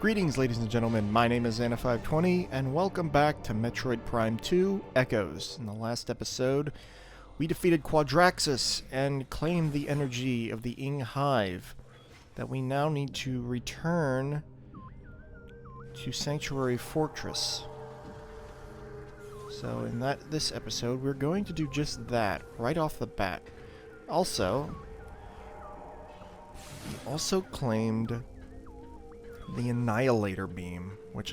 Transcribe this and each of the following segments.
Greetings, ladies and gentlemen. My name is Anna520, and welcome back to Metroid Prime 2 Echoes. In the last episode, we defeated Quadraxis and claimed the energy of the Ing Hive that we now need to return to Sanctuary Fortress. So in this episode, we're going to do just that right off the bat. Also, we also claimed the Annihilator Beam, which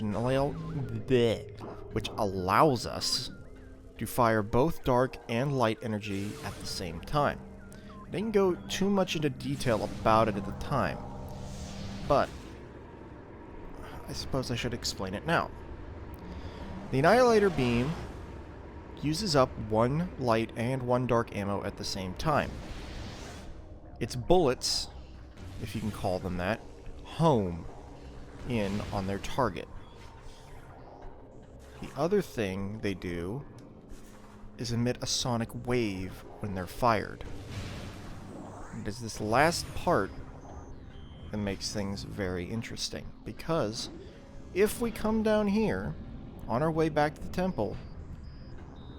allows us to fire both dark and light energy at the same time. I didn't go too much into detail about it at the time, but I suppose I should explain it now. The Annihilator Beam uses up one light and one dark ammo at the same time. Its bullets, if you can call them that, home in on their target. The other thing they do is emit a sonic wave when they're fired. It is this last part that makes things very interesting, because if we come down here on our way back to the temple,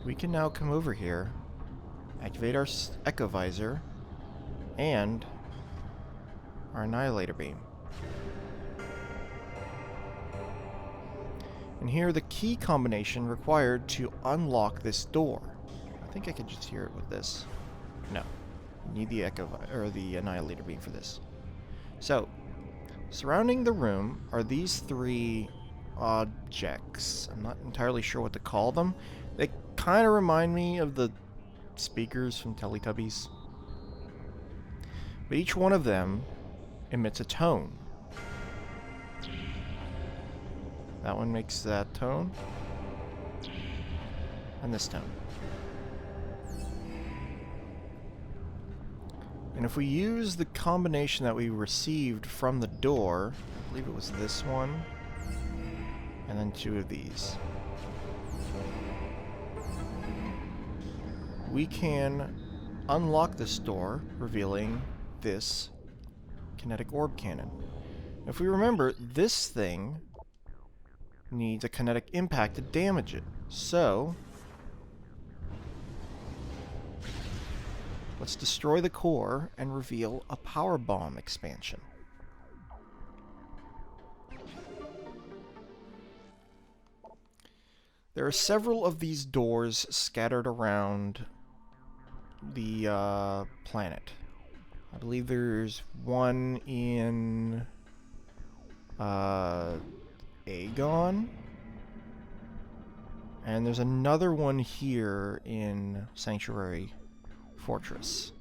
we can now come over here, activate our Echo Visor and our Annihilator Beam. And here the key combination required to unlock this door. I think I could just hear it with this. No. You need the the Annihilator Beam for this. So, surrounding the room are these three objects. I'm not entirely sure what to call them. They kind of remind me of the speakers from Teletubbies. But each one of them emits a tone. That one makes that tone. And this tone. And if we use the combination that we received from the door, I believe it was this one, and then two of these, we can unlock this door, revealing this kinetic orb cannon. If we remember, this thing needs a kinetic impact to damage it. So, let's destroy the core and reveal a power bomb expansion. There are several of these doors scattered around the planet. I believe there's one in Aegon, and there's another one here in Sanctuary Fortress.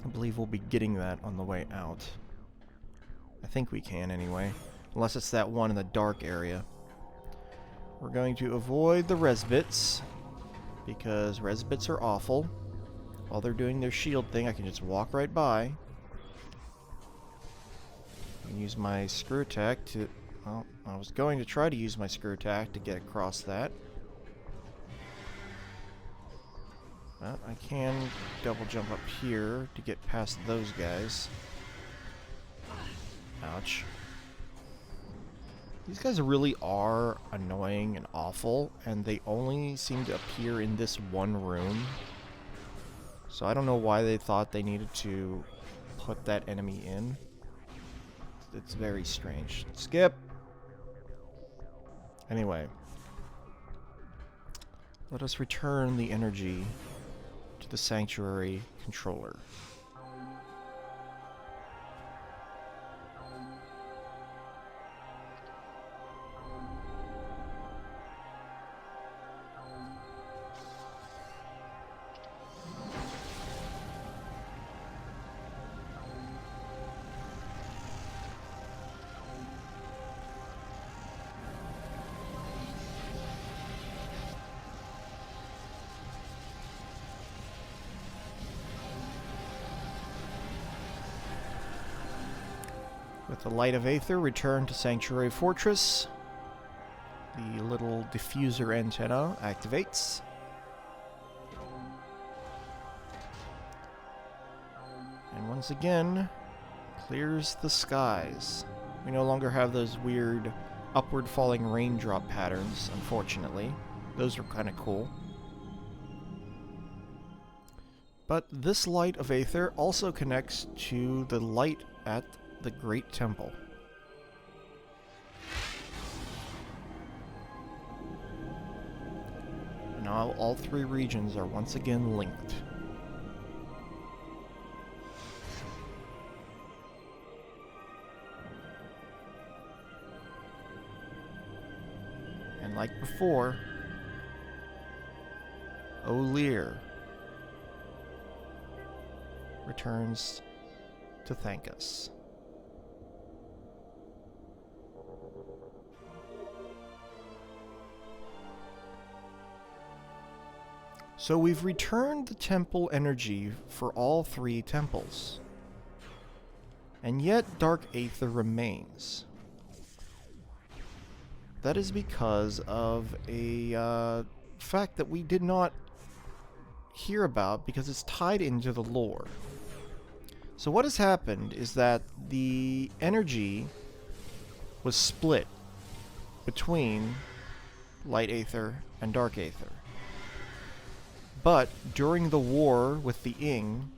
I believe we'll be getting that on the way out. I think we can anyway, unless it's that one in the dark area. We're going to avoid the Resbits, because Resbits are awful. While they're doing their shield thing, I can just walk right by and use my screw attack to... Well, I was going to try to use my screw attack to get across that. But I can double jump up here to get past those guys. Ouch. These guys really are annoying and awful, and they only seem to appear in this one room. So I don't know why they thought they needed to put that enemy in. It's very strange. Skip! Anyway, let us return the energy to the Sanctuary controller. With the Light of Aether, return to Sanctuary Fortress. The little diffuser antenna activates. And once again, clears the skies. We no longer have those weird upward falling raindrop patterns, unfortunately. Those were kind of cool. But this Light of Aether also connects to the light at the Great Temple. Now all three regions are once again linked. And like before, O'Lear returns to thank us. So we've returned the temple energy for all three temples. And yet Dark Aether remains. That is because of a fact that we did not hear about because it's tied into the lore. So what has happened is that the energy was split between Light Aether and Dark Aether. But during the war with the Ing,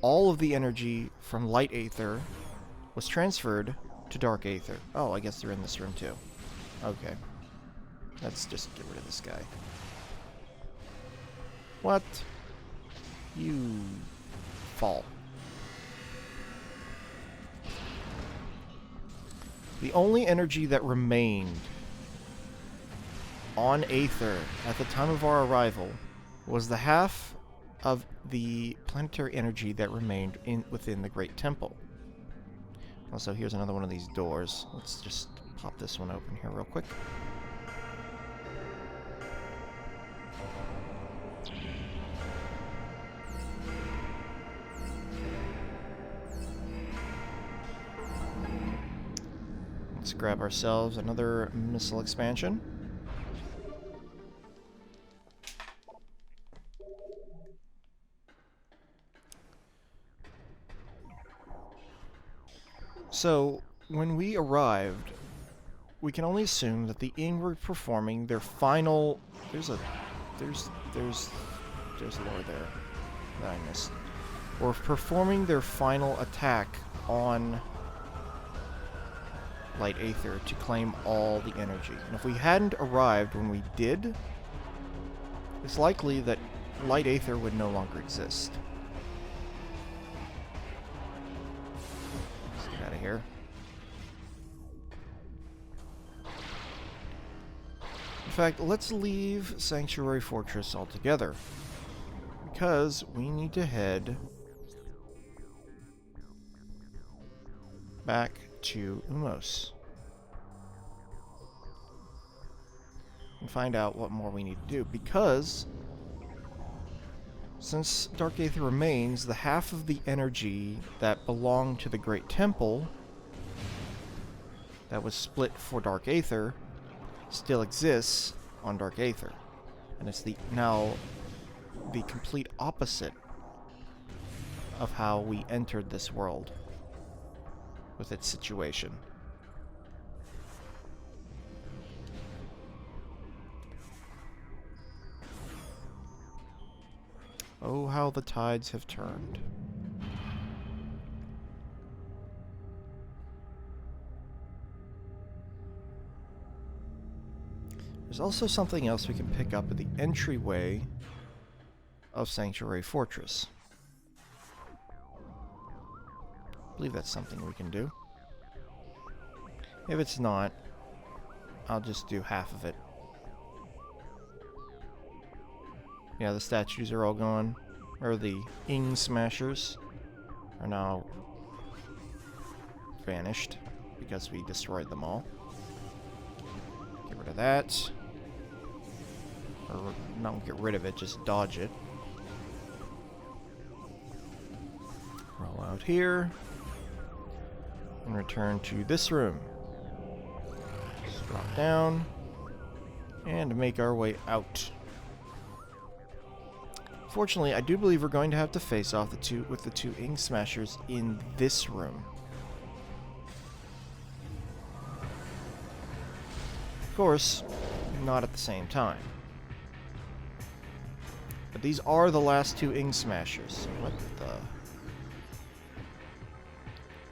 all of the energy from Light Aether was transferred to Dark Aether. Oh, I guess they're in this room too. Okay. Let's just get rid of this guy. What? You fall. The only energy that remained on Aether at the time of our arrival was the half of the planetary energy that remained within the Great Temple. Also, here's another one of these doors. Let's just pop this one open here real quick. Let's grab ourselves another missile expansion. So, when we arrived, we can only assume that the Ing were performing their final... There's lore there that I missed. Were performing their final attack on Light Aether to claim all the energy. And if we hadn't arrived when we did, it's likely that Light Aether would no longer exist. Here. In fact, let's leave Sanctuary Fortress altogether, because we need to head back to U-Mos and find out what more we need to do, because since Dark Aether remains, the half of the energy that belonged to the Great Temple that was split for Dark Aether still exists on Dark Aether. And it's now the complete opposite of how we entered this world with its situation. Oh, how the tides have turned. There's also something else we can pick up at the entryway of Sanctuary Fortress. I believe that's something we can do. If it's not, I'll just do half of it. Yeah, the statues are all gone. Or the Ing Smashers are now vanished because we destroyed them all. Get rid of that. Or not get rid of it, just dodge it. Roll out here. And return to this room. Just drop down. And make our way out. Fortunately, I do believe we're going to have to face off with the two Ing Smashers in this room. course, not at the same time. But these are the last two Ing Smashers. What the...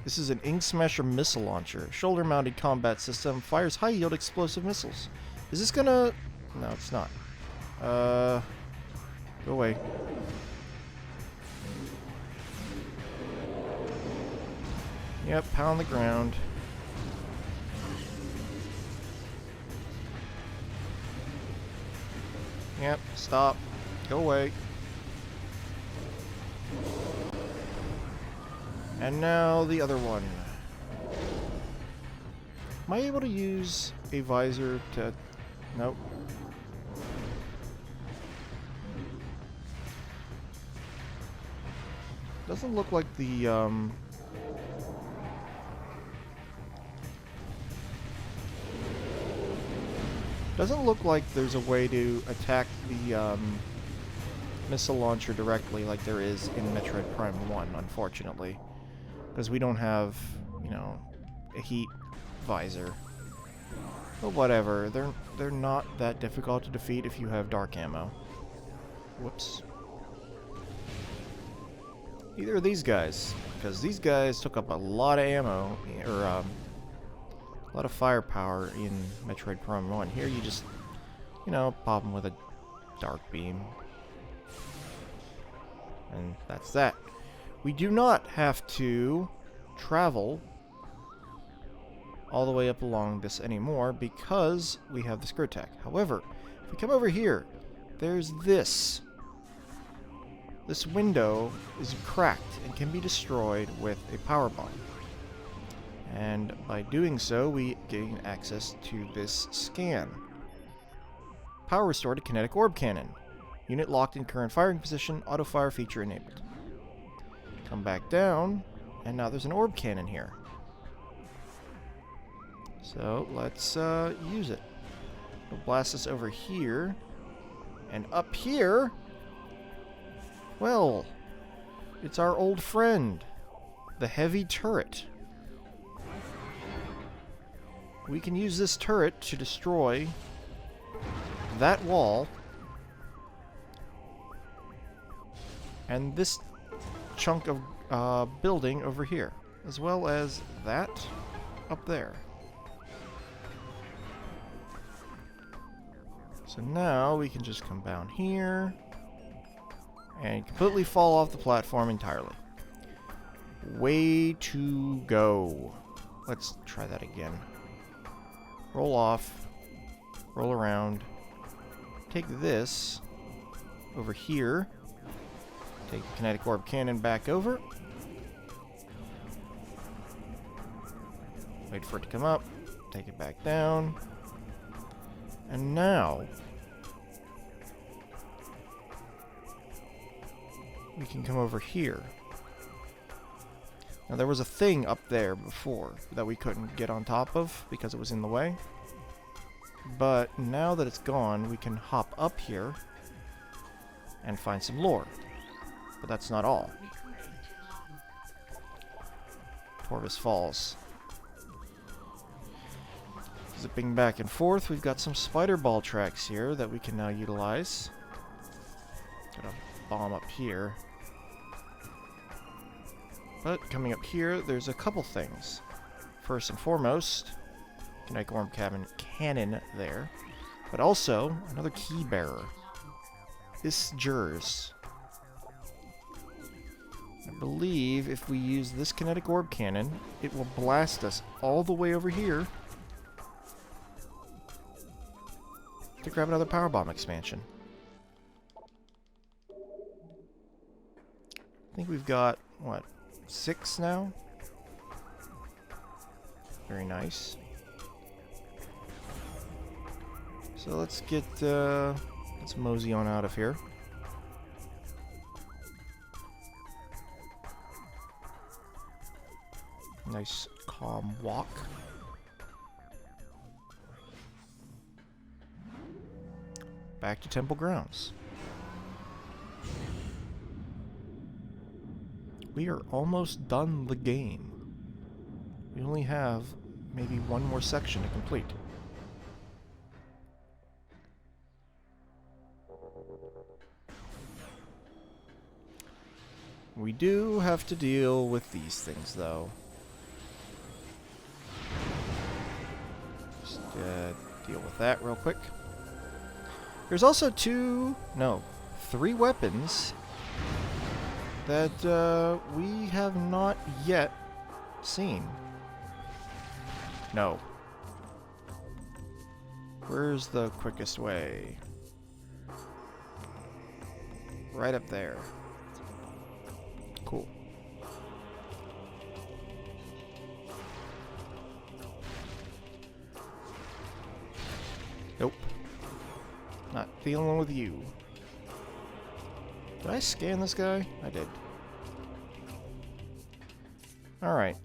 This is an Ing Smasher missile launcher. Shoulder-mounted combat system. Fires high-yield explosive missiles. Is this gonna... No, it's not. Go away. Yep, pound the ground. Yep, stop. Go away. And now the other one. Am I able to use a visor to... Nope. Doesn't look like the, Doesn't look like there's a way to attack the, missile launcher directly like there is in Metroid Prime 1, unfortunately. Because we don't have, you know, a heat visor. But whatever, they're not that difficult to defeat if you have dark ammo. Whoops. Either of these guys, because these guys took up a lot of ammo, or a lot of firepower in Metroid Prime 1. Here you just, you know, pop them with a dark beam. And that's that. We do not have to travel all the way up along this anymore because we have the Screw Attack. However, if we come over here, there's this. This window is cracked and can be destroyed with a power bomb. And by doing so, we gain access to this scan. Power restored to kinetic orb cannon. Unit locked in current firing position, auto-fire feature enabled. Come back down, and now there's an orb cannon here. So, let's use it. We'll blast us over here. And up here... Well, it's our old friend, the heavy turret. We can use this turret to destroy that wall and this chunk of building over here, as well as that up there. So now we can just come down here and completely fall off the platform entirely. Way to go. Let's try that again. Roll off, roll around, take this over here, take the kinetic orb cannon back over, wait for it to come up, take it back down, and now we can come over here. Now there was a thing up there before that we couldn't get on top of because it was in the way. But now that it's gone, we can hop up here and find some lore. But that's not all. Torvus Falls. Zipping back and forth, we've got some spider ball tracks here that we can now utilize. Got a bomb up here. But coming up here, there's a couple things. First and foremost, kinetic orb cannon there. But also, another key bearer. This Jers. I believe if we use this kinetic orb cannon, it will blast us all the way over here to grab another power bomb expansion. I think we've got, what, 6 now? Very nice. So let's let's mosey on out of here. Nice calm walk. Back to temple grounds. We are almost done the game. We only have maybe one more section to complete. We do have to deal with these things, though. Just deal with that real quick. There's also 3 weapons that we have not yet seen. No. Where's the quickest way? Right up there. Cool. Nope. Not dealing with you. Did I scan this guy? I did. Alright.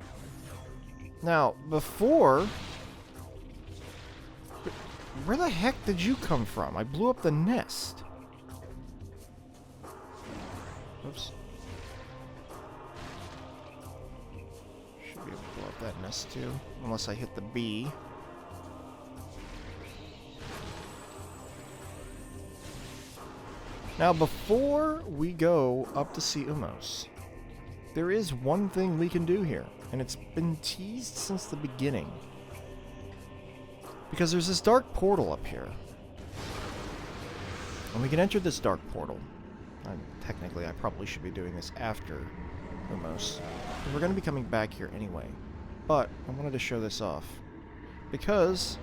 Now, before... Where the heck did you come from? I blew up the nest. Oops. Should be able to blow up that nest too. Unless I hit the B. Now, before we go up to see U-Mos, there is one thing we can do here, and it's been teased since the beginning. Because there's this dark portal up here. And we can enter this dark portal. Technically, I probably should be doing this after U-Mos. Because we're going to be coming back here anyway. But I wanted to show this off. Because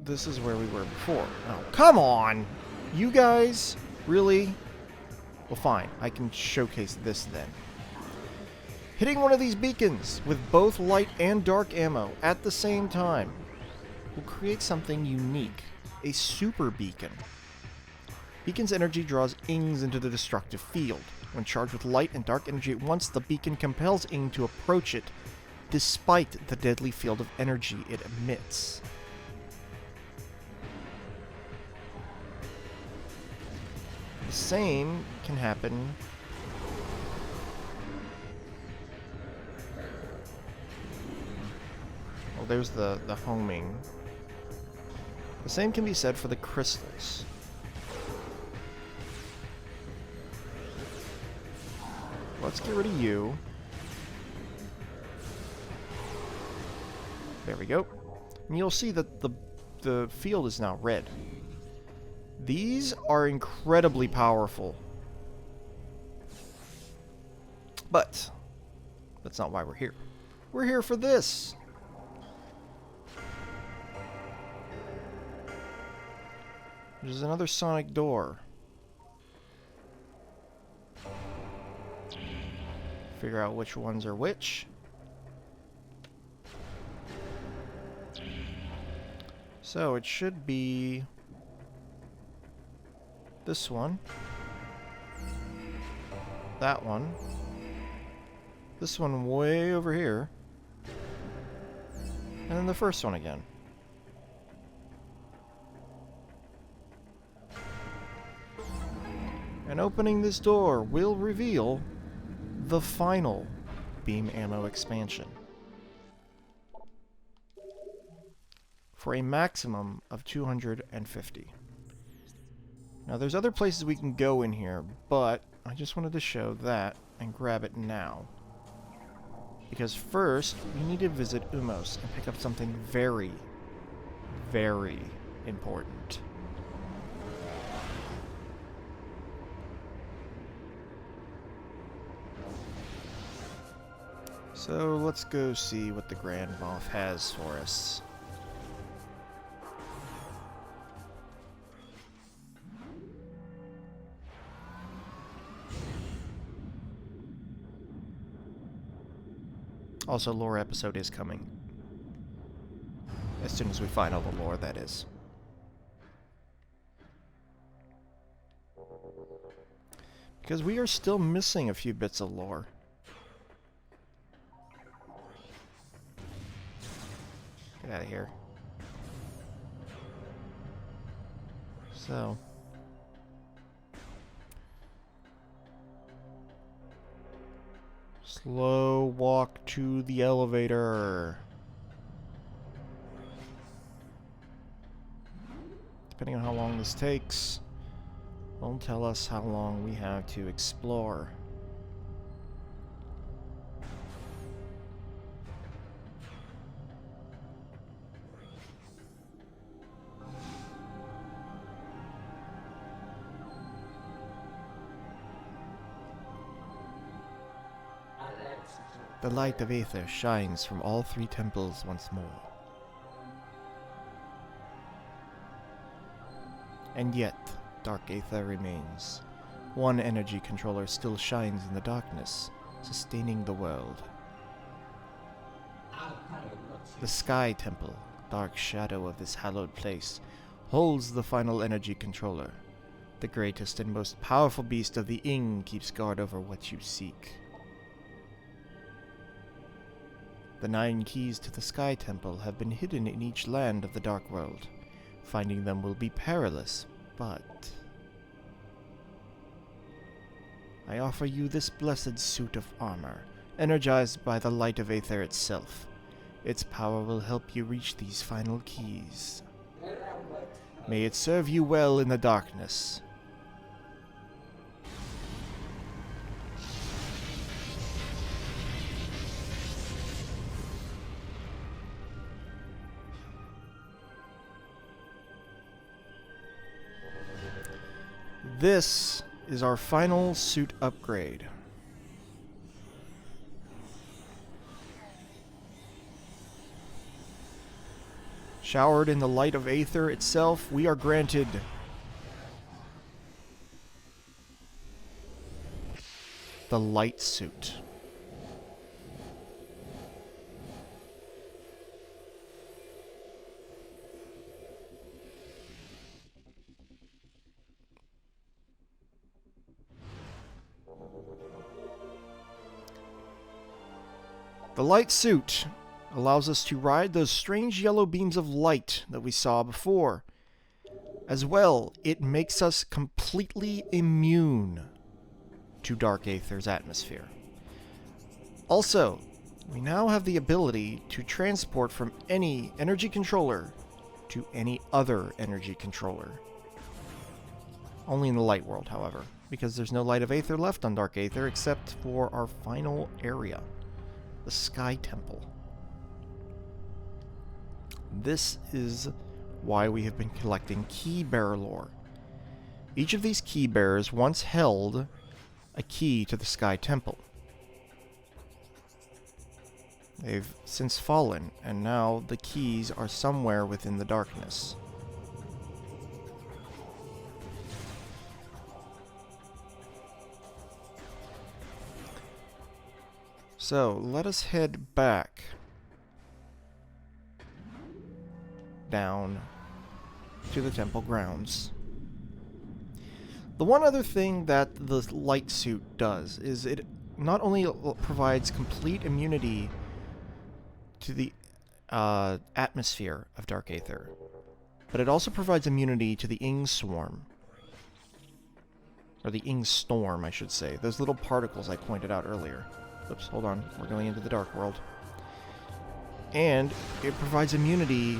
this is where we were before. Oh, come on! You guys? Really? Well, fine. I can showcase this then. Hitting one of these beacons with both light and dark ammo at the same time will create something unique. A super beacon. Beacon's energy draws Ings into the destructive field. When charged with light and dark energy at once, the beacon compels Ing to approach it, despite the deadly field of energy it emits. The same can happen well, there's the homing. The same can be said for the crystals. Let's get rid of you. There we go. And you'll see that the field is now red. These are incredibly powerful. But that's not why we're here. We're here for this. There's another sonic door. Figure out which ones are which. So it should be this one, that one, this one way over here, and then the first one again. And opening this door will reveal the final beam ammo expansion for a maximum of 250. Now there's other places we can go in here, but I just wanted to show that and grab it now. Because first, we need to visit U-Mos and pick up something very, very important. So let's go see what the Grand Moff has for us. Also, lore episode is coming. As soon as we find all the lore, that is. Because we are still missing a few bits of lore. Get out of here. So. Slow walk to the elevator. depending on how long this takes, will tell us how long we have to explore. The Light of Aether shines from all three temples once more. And yet, Dark Aether remains. One energy controller still shines in the darkness, sustaining the world. The Sky Temple, dark shadow of this hallowed place, holds the final energy controller. The greatest and most powerful beast of the Ing keeps guard over what you seek. The 9 keys to the Sky Temple have been hidden in each land of the Dark World. Finding them will be perilous, but I offer you this blessed suit of armor, energized by the Light of Aether itself. Its power will help you reach these final keys. May it serve you well in the darkness. This is our final suit upgrade. Showered in the Light of Aether itself, we are granted the Light Suit. The Light Suit allows us to ride those strange yellow beams of light that we saw before. As well, it makes us completely immune to Dark Aether's atmosphere. Also, we now have the ability to transport from any energy controller to any other energy controller. Only in the Light World, however, because there's no Light of Aether left on Dark Aether except for our final area. The Sky Temple. This is why we have been collecting key bearer lore. Each of these key bearers once held a key to the Sky Temple. They've since fallen, and now the keys are somewhere within the darkness. So, let us head back down to the temple grounds. The one other thing that the light suit does is it not only provides complete immunity to the atmosphere of Dark Aether, but it also provides immunity to the Ing Swarm. Or the Ing Storm, I should say. Those little particles I pointed out earlier. Oops, hold on. We're going into the Dark World. And it provides immunity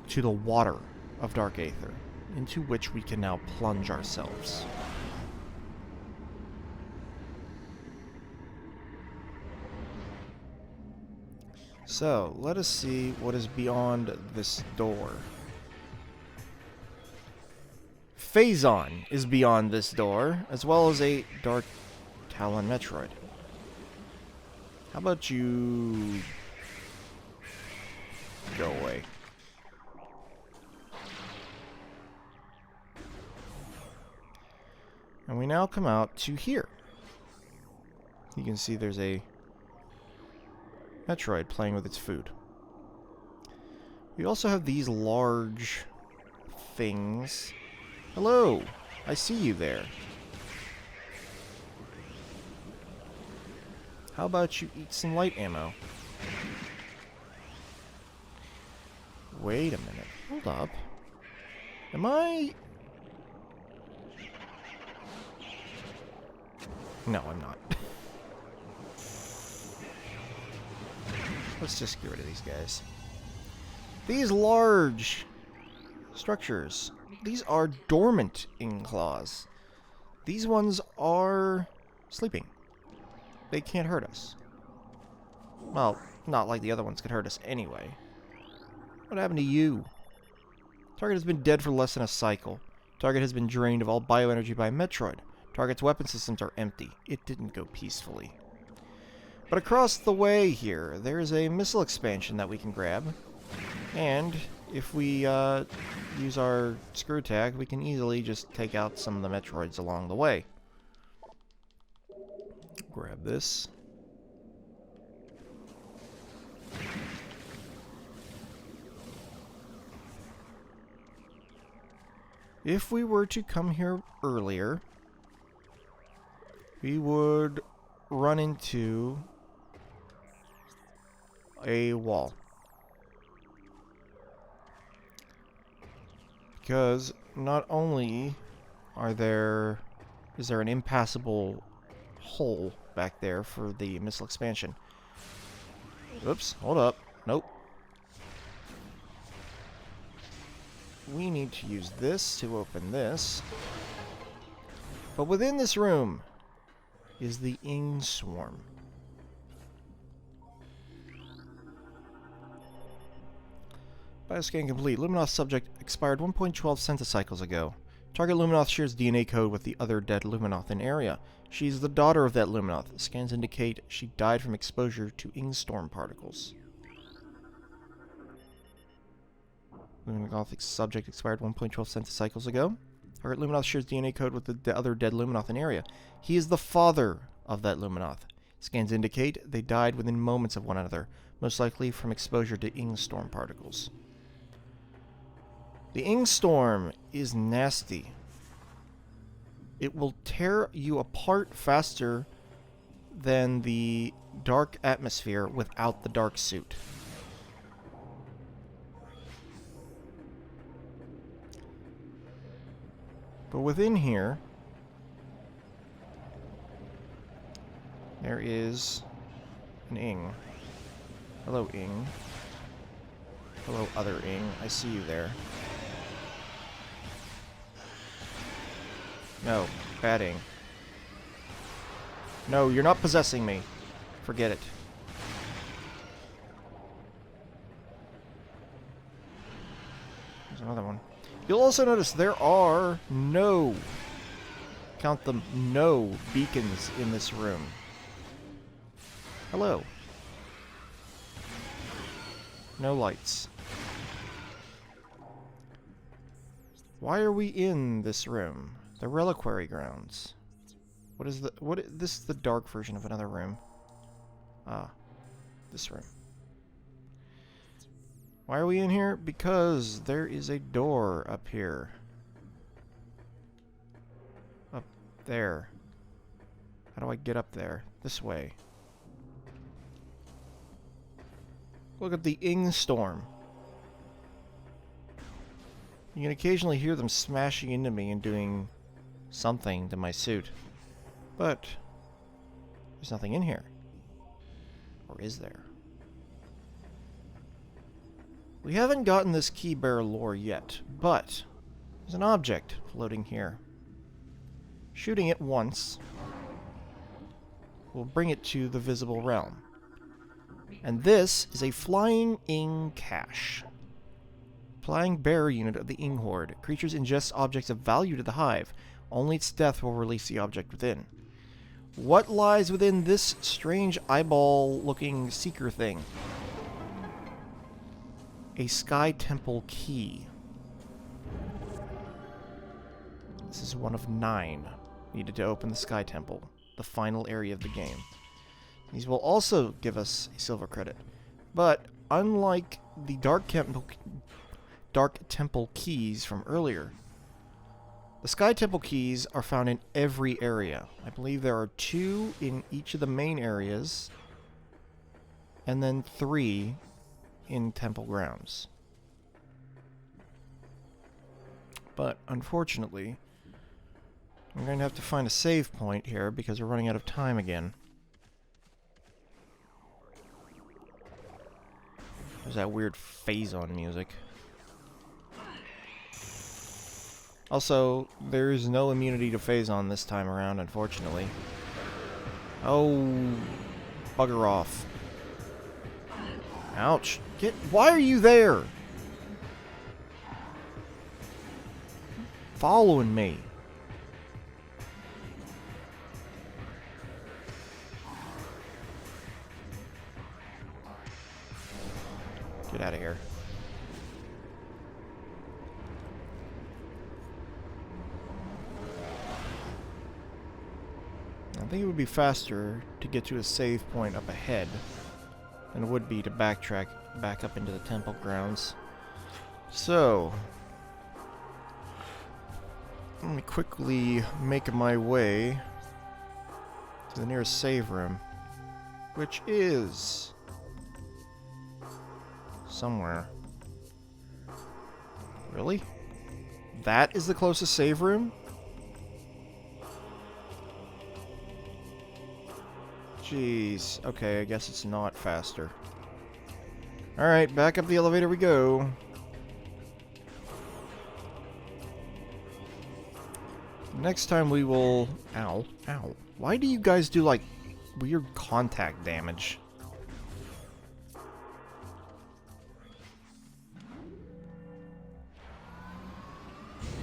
to the water of Dark Aether, into which we can now plunge ourselves. So, let us see what is beyond this door. Phazon is beyond this door, as well as a Dark Talon Metroid. How about you go away? And we now come out to here. You can see there's a Metroid playing with its food. We also have these large things. Hello! I see you there. How about you eat some light ammo? Wait a minute. Hold up. Am I... No, I'm not. Let's just get rid of these guys. These large structures. These are dormant ing claws. These ones are sleeping. They can't hurt us. Well, not like the other ones could hurt us anyway. What happened to you? Target has been dead for less than a cycle. Target has been drained of all bioenergy by Metroid. Target's weapon systems are empty. It didn't go peacefully. But across the way here, there's a missile expansion that we can grab. And if we use our screw attack, we can easily just take out some of the Metroids along the way. Grab this. If we were to come here earlier, we would run into a wall. Because not only is there an impassable hole back there for the missile expansion. Oops, hold up. Nope. We need to use this to open this. But within this room is the Ing Swarm. Bioscan complete. Luminoth subject expired 1.12 centicycles ago. Target Luminoth shares DNA code with the other dead Luminoth in area. She's the daughter of that Luminoth. Scans indicate she died from exposure to Ing Storm particles. Luminoth subject expired 1.12 centicycles ago. Target Luminoth shares DNA code with the other dead Luminoth in area. He is the father of that Luminoth. Scans indicate they died within moments of one another, most likely from exposure to Ing Storm particles. The Ing Storm is nasty. It will tear you apart faster than the Dark Atmosphere without the Dark Suit. But within here, there is an Ing. Hello, Ing. Hello, other Ing. I see you there. No, bad Ing. No, you're not possessing me. Forget it. There's another one. You'll also notice there are no, count them, no beacons in this room. Hello. No lights. Why are we in this room? The Reliquary Grounds. This is the dark version of another room. Ah, this room. Why are we in here? Because there is a door up here. Up there. How do I get up there? This way. Look at the Ing Storm. You can occasionally hear them smashing into me and doing something to my suit. But there's nothing in here. Or is there? We haven't gotten this key bearer lore yet, but there's an object floating here. Shooting it once will bring it to the visible realm. And this is a flying Ing cache. Flying bearer unit of the Ing Horde. Creatures ingest objects of value to the hive. Only its death will release the object within. What lies within this strange eyeball-looking seeker thing? A Sky Temple key. This is one of 9 needed to open the Sky Temple, the final area of the game. These will also give us a silver credit. But unlike the Dark Temple keys from earlier, the Sky Temple keys are found in every area. I believe there are 2 in each of the main areas, and then 3 in temple grounds. But unfortunately, I'm going to have to find a save point here because we're running out of time again. There's that weird phase-on music. Also, there's no immunity to Phazon this time around, unfortunately. Oh, bugger off. Ouch. Why are you there? Following me. Get out of here. I think it would be faster to get to a save point up ahead than it would be to backtrack back up into the temple grounds. So, let me quickly make my way to the nearest save room, which is somewhere. Really? That is the closest save room? Jeez. Okay, I guess it's not faster. Alright, back up the elevator we go. Next time we will... Ow. Ow. Why do you guys do, like, weird contact damage?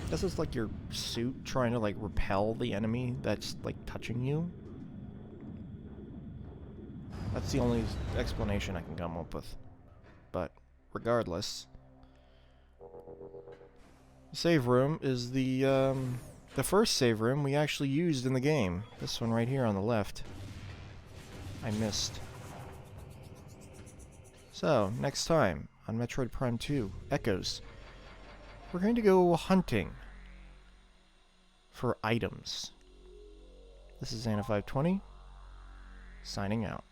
This is like your suit trying to, like, repel the enemy that's, like, touching you. That's the only explanation I can come up with. But, regardless... The save room is the first save room we actually used in the game. This one right here on the left. I missed. So, next time on Metroid Prime 2, Echoes, we're going to go hunting for items. This is Xana520, signing out.